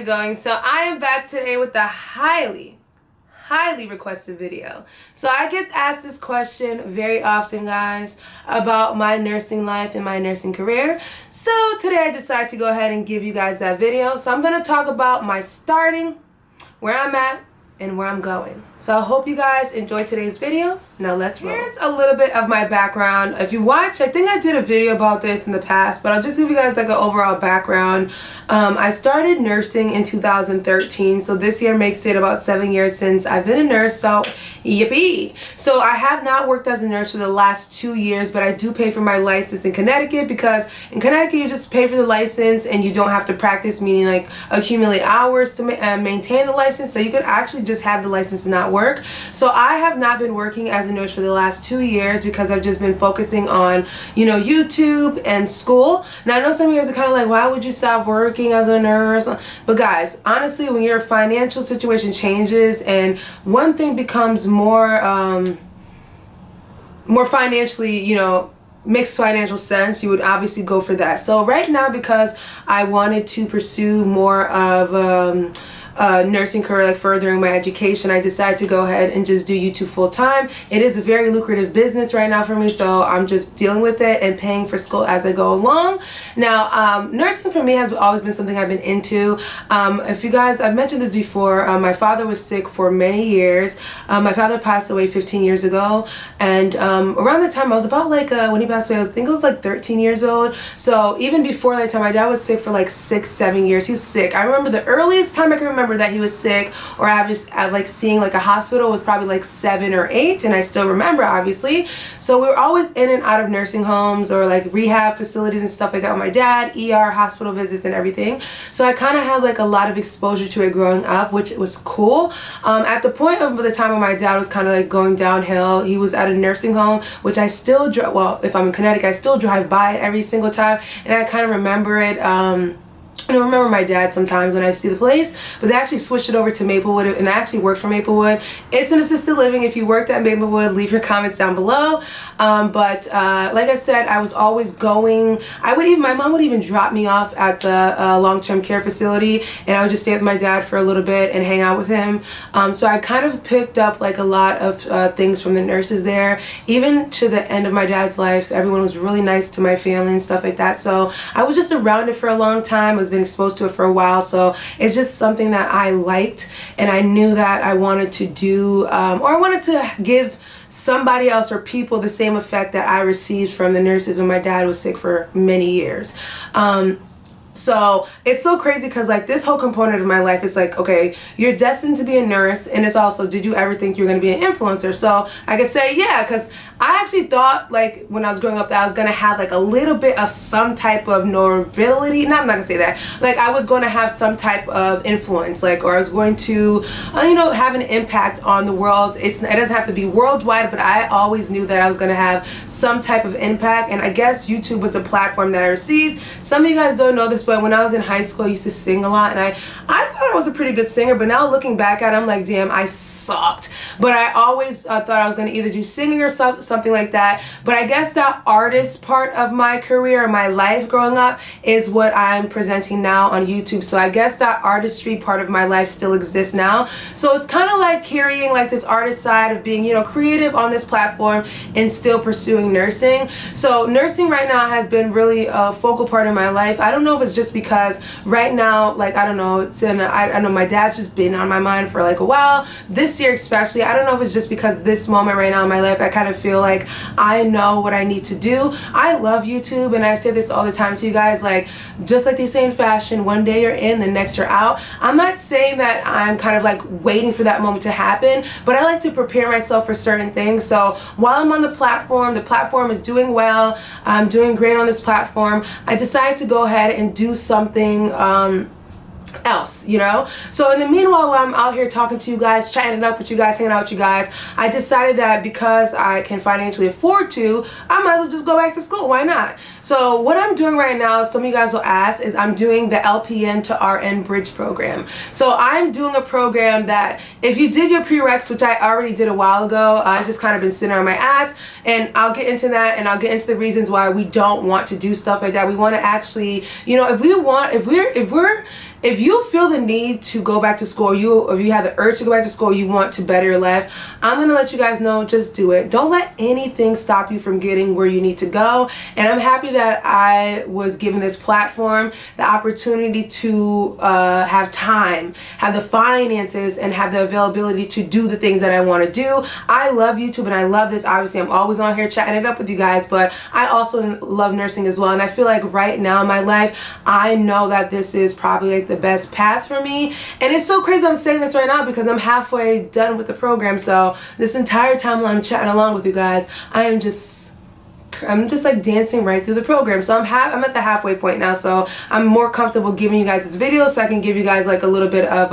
it going? So I am back today with a highly requested video. So I get asked this question very often, guys, about my nursing life and my nursing career. So today I decided to go ahead and give you guys that video. So I'm going to talk about my starting, where I'm at, and where I'm going. So I hope you guys enjoyed today's video. Now let's roll. Here's a little bit of my background. If you watch, I think I did a video about this in the past, but I'll just give you guys like an overall background. I started nursing in 2013, so this year makes it about 7 years since I've been a nurse, so yippee. So I have not worked as a nurse for the last 2 years, but I do pay for my license in Connecticut, because in Connecticut you just pay for the license and you don't have to practice, meaning like accumulate hours to maintain the license, so you could actually just have the license and not work. So I have not been working as a nurse for the last 2 years because I've just been focusing on, you know, YouTube and school. Now I know some of you guys are kind of like, why would you stop working as a nurse? But guys, honestly, when your financial situation changes and one thing becomes more financially, you know, makes financial sense, you would obviously go for that. So right now, because I wanted to pursue more of nursing career, like furthering my education, I decided to go ahead and just do YouTube full time. It is a very lucrative business right now for me, so I'm just dealing with it and paying for school as I go along. Now, nursing for me has always been something I've been into. If you guys, I've mentioned this before, my father was sick for many years. My father passed away 15 years ago, and around the time I was about like, when he passed away, I think I was like 13 years old. So even before that time, my dad was sick for like 6-7 years. He was sick. I remember the earliest time I can remember that he was sick, or I was just like seeing like a hospital, was probably like 7 or 8, and I still remember, obviously. So we were always in and out of nursing homes or like rehab facilities and stuff like that with my dad, ER, hospital visits and everything. So I kind of had like a lot of exposure to it growing up, which was cool. At the point of the time when my dad was kind of like going downhill, he was at a nursing home, which I still drive, well, if I'm in Connecticut, I still drive by it every single time, and I kind of remember it. I don't remember my dad sometimes when I see the place, but they actually switched it over to Maplewood, and I actually worked for Maplewood. It's an assisted living. If you worked at Maplewood, leave your comments down below. But like I said, I was always going. My mom would even drop me off at the long-term care facility, and I would just stay with my dad for a little bit and hang out with him. So I kind of picked up like a lot of things from the nurses there. Even to the end of my dad's life, everyone was really nice to my family and stuff like that. So I was just around it for a long time. I was been exposed to it for a while, so it's just something that I liked, and I knew that I wanted to do, or I wanted to give somebody else or people the same effect that I received from the nurses when my dad was sick for many years. So it's so crazy because like this whole component of my life is like, okay, you're destined to be a nurse, and it's also, did you ever think you were going to be an influencer? So I could say yeah, because I actually thought like when I was growing up that I was going to have like a little bit of some type of nobility. No, I'm not going to say that. Like I was going to have some type of influence, like, or I was going to, you know, have an impact on the world. It doesn't have to be worldwide, but I always knew that I was going to have some type of impact, and I guess YouTube was a platform that I received. Some of you guys don't know this, but when I was in high school, I used to sing a lot, and I thought I was a pretty good singer, but now looking back at it, I'm like, damn, I sucked. But I always thought I was going to either do singing or something like that. But I guess that artist part of my career, my life growing up, is what I'm presenting now on YouTube. So I guess that artistry part of my life still exists now. So it's kind of like carrying like this artist side of being, you know, creative on this platform and still pursuing nursing. So nursing right now has been really a focal part of my life. I don't know if it's just because right now, like, I don't know, I know my dad's just been on my mind for like a while, this year especially. I don't know if it's just because this moment right now in my life, I kind of feel like I know what I need to do. I love YouTube, and I say this all the time to you guys, like, just like they say in fashion, one day you're in, the next you're out. I'm not saying that I'm kind of like waiting for that moment to happen, but I like to prepare myself for certain things. So while I'm on the platform is doing well, I'm doing great on this platform, I decided to go ahead and do something else, you know. So in the meanwhile, while I'm out here talking to you guys, chatting it up with you guys, hanging out with you guys, I decided that because I can financially afford to, I might as well just go back to school. Why not? So what I'm doing right now, some of you guys will ask, is I'm doing the LPN to RN bridge program. So I'm doing a program that if you did your prereqs, which I already did a while ago, I just kind of been sitting on my ass, and I'll get into that, and I'll get into the reasons why we don't want to do stuff like that. We want to actually, you know, if you you feel the need to go back to school, if you have the urge to go back to school, you want to better your life, I'm going to let you guys know, just do it. Don't let anything stop you from getting where you need to go. And I'm happy that I was given this platform, the opportunity to have time, have the finances, and have the availability to do the things that I want to do. I love YouTube and I love this. Obviously, I'm always on here chatting it up with you guys, but I also love nursing as well. And I feel like right now in my life, I know that this is probably like the best path for me. And it's so crazy I'm saying this right now because I'm halfway done with the program. So this entire time while I'm chatting along with you guys, I'm just like dancing right through the program. So I'm at the halfway point now, so I'm more comfortable giving you guys this video so I can give you guys like a little bit of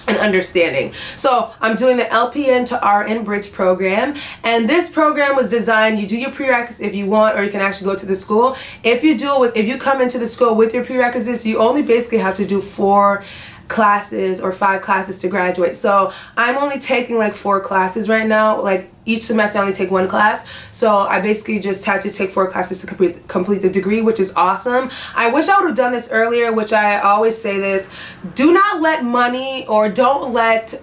an understanding. So I'm doing the LPN to RN Bridge program, and this program was designed, you do your prerequisites if you want, or you can actually go to the school. If you come into the school with your prerequisites, you only basically have to do 4 classes or 5 classes to graduate. So I'm only taking like 4 classes right now. Like each semester I only take 1 class, so I basically just had to take 4 classes to complete the degree, which is awesome. I wish I would have done this earlier, which I always say this. Do not let money, or don't let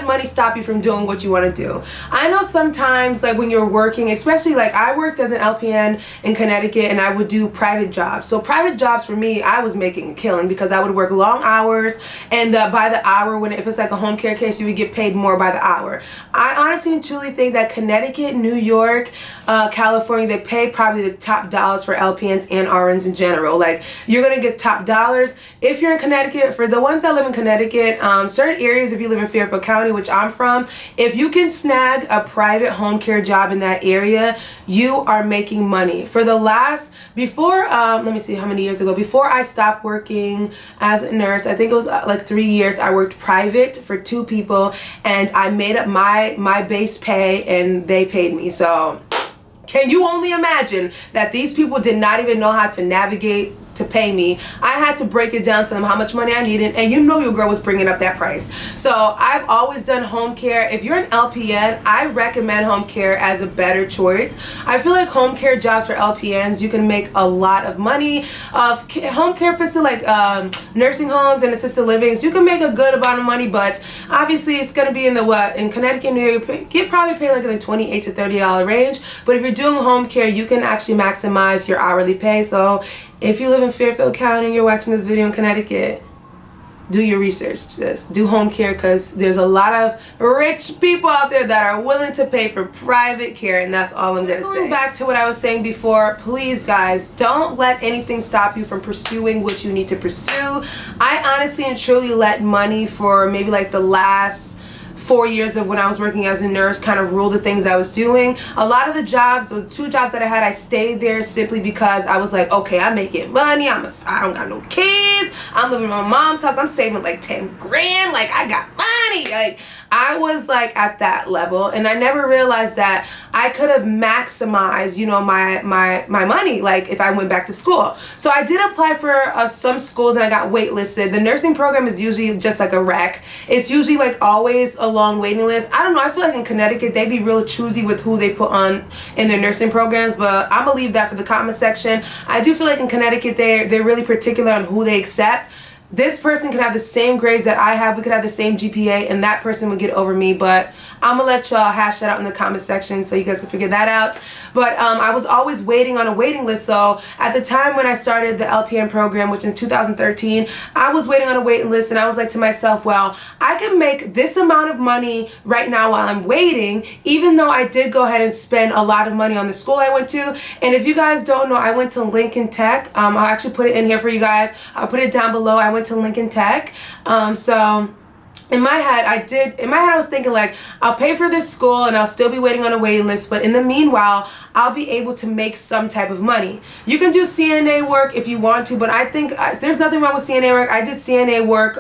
money stop you from doing what you want to do. I know sometimes like when you're working, especially like I worked as an LPN in Connecticut and I would do private jobs. So private jobs for me, I was making a killing because I would work long hours, and by the hour, if it's like a home care case, you would get paid more by the hour. I honestly and truly think that Connecticut, New York, California, they pay probably the top dollars for LPNs and RNs in general. Like you're gonna get top dollars if you're in Connecticut. For the ones that live in Connecticut, certain areas, if you live in Fairfield County, which I'm from, if you can snag a private home care job in that area, you are making money. For the last, let me see how many years ago, before I stopped working as a nurse, I think it was like 3 years, I worked private for 2 people, and I made up my base pay and they paid me. So can you only imagine that these people did not even know how to navigate to pay me? I had to break it down to them how much money I needed, and you know your girl was bringing up that price. So I've always done home care. If you're an LPN, I recommend home care as a better choice. I feel like home care jobs for LPNs, you can make a lot of money. Home care facilities like nursing homes and assisted livings, you can make a good amount of money, but obviously it's going to be in Connecticut, New York, you probably pay like in the $28 to $30 range. But if you're doing home care, you can actually maximize your hourly pay. So if you live in Fairfield County and you're watching this video in Connecticut, do your research. Do home care, because there's a lot of rich people out there that are willing to pay for private care, and that's all I'm gonna say. Going back to what I was saying before, please guys, don't let anything stop you from pursuing what you need to pursue. I honestly and truly let money for maybe like the last 4 years of when I was working as a nurse kind of rule the things I was doing. A lot of the jobs, or 2 jobs that I had, I stayed there simply because I was like, okay, I'm making money, I don't got no kids, I'm living in my mom's house, I'm saving like 10 grand, like I got money. Like I was like at that level, and I never realized that I could have maximized, you know, my money, like if I went back to school. So I did apply for some schools and I got waitlisted. The nursing program is usually just like a rec. It's usually like always a long waiting list. I don't know, I feel like in Connecticut they be real choosy with who they put on in their nursing programs, but I'm gonna leave that for the comment section. I do feel like in Connecticut they're really particular on who they accept. This person could have the same grades that I have, we could have the same GPA, and that person would get over me, but I'm gonna let y'all hash that out in the comment section so you guys can figure that out. But I was always waiting on a waiting list. So at the time when I started the LPN program, which in 2013, I was waiting on a waiting list, and I was like to myself, well, I can make this amount of money right now while I'm waiting, even though I did go ahead and spend a lot of money on the school I went to. And if you guys don't know, I went to Lincoln Tech. I'll actually put it in here for you guys. I'll put it down below. I went to Lincoln Tech. So in my head I was thinking like, I'll pay for this school and I'll still be waiting on a waiting list, but in the meanwhile I'll be able to make some type of money. You can do CNA work if you want to, but I think there's nothing wrong with CNA work. I did CNA work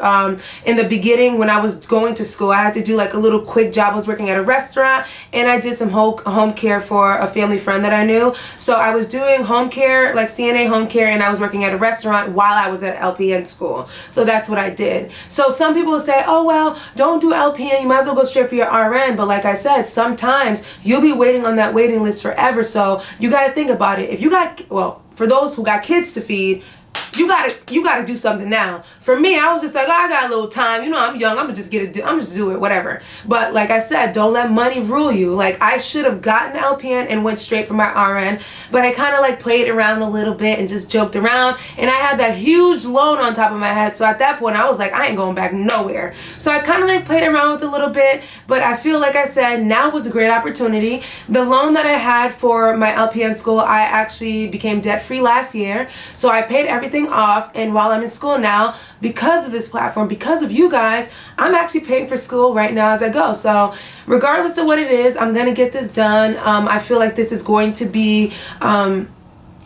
in the beginning when I was going to school. I had to do like a little quick job. I was working at a restaurant, and I did some home care for a family friend that I knew. So I was doing home care, like CNA home care, and I was working at a restaurant while I was at LPN school. So that's what I did. So some people will say, oh well, don't do LPN, you might as well go straight for your RN. But like I said, sometimes you'll be waiting on that waiting list forever. So you got to think about it. If you got, well, for those who got kids to feed, you gotta do something now. For me, I was just like, oh, I got a little time. You know, I'm young. I'm gonna just do it, whatever. But like I said, don't let money rule you. Like, I should have gotten the LPN and went straight for my RN, but I kind of like played around a little bit and just joked around. And I had that huge loan on top of my head. So at that point, I was like, I ain't going back nowhere. So I kind of like played around with it a little bit. But I feel like I said, now was a great opportunity. The loan that I had for my LPN school, I actually became debt free last year. So I paid everything off, and while I'm in school now, because of this platform, because of you guys, I'm actually paying for school right now as I go. So regardless of what it is, I'm gonna get this done. I feel like this is going to be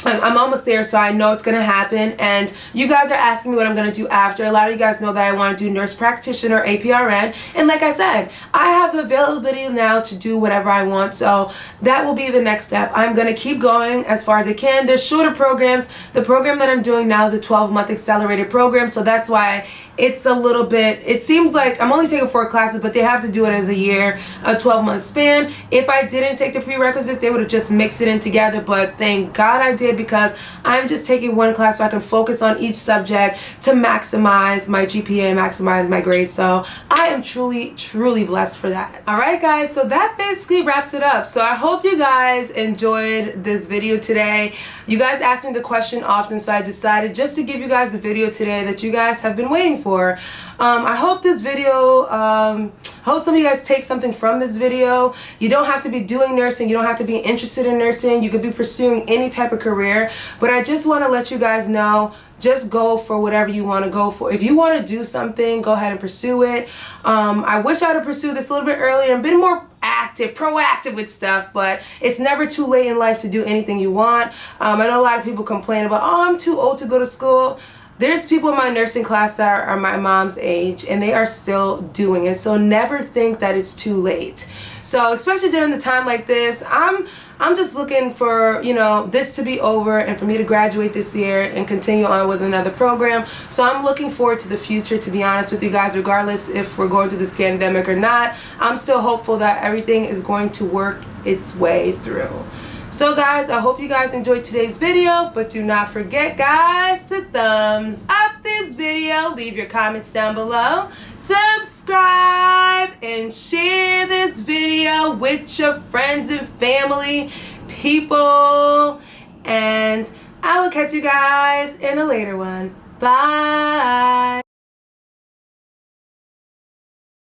I'm almost there, so I know it's going to happen. And you guys are asking me what I'm going to do after. A lot of you guys know that I want to do nurse practitioner, APRN. And like I said, I have the availability now to do whatever I want. So that will be the next step. I'm going to keep going as far as I can. There's shorter programs. The program that I'm doing now is a 12-month accelerated program. So that's why it's a little bit, it seems like I'm only taking 4 classes, but they have to do it as a year, a 12-month span. If I didn't take the prerequisites, they would have just mixed it in together. But thank God I did, because I'm just taking one class so I can focus on each subject to maximize my GPA, maximize my grades. So I am truly, truly blessed for that. All right, guys, so that basically wraps it up. So I hope you guys enjoyed this video today. You guys ask me the question often, so I decided just to give you guys a video today that you guys have been waiting for. I hope this video, hope some of you guys take something from this video. You don't have to be doing nursing. You don't have to be interested in nursing. You could be pursuing any type of career. But I just want to let you guys know, just go for whatever you want to go for. If you want to do something, go ahead and pursue it. I wish I would have pursued this a little bit earlier and been more active, proactive with stuff, but it's never too late in life to do anything you want. I know a lot of people complain about, oh, I'm too old to go to school. There's people in my nursing class that are my mom's age, and they are still doing it. So never think that it's too late. So especially during the time like this, I'm just looking for, you know, this to be over and for me to graduate this year and continue on with another program. So I'm looking forward to the future, to be honest with you guys, regardless if we're going through this pandemic or not. I'm still hopeful that everything is going to work its way through. So guys, I hope you guys enjoyed today's video, but do not forget, guys, to thumbs up this video, leave your comments down below, subscribe, and share this video with your friends and family, people, and I will catch you guys in a later one. Bye!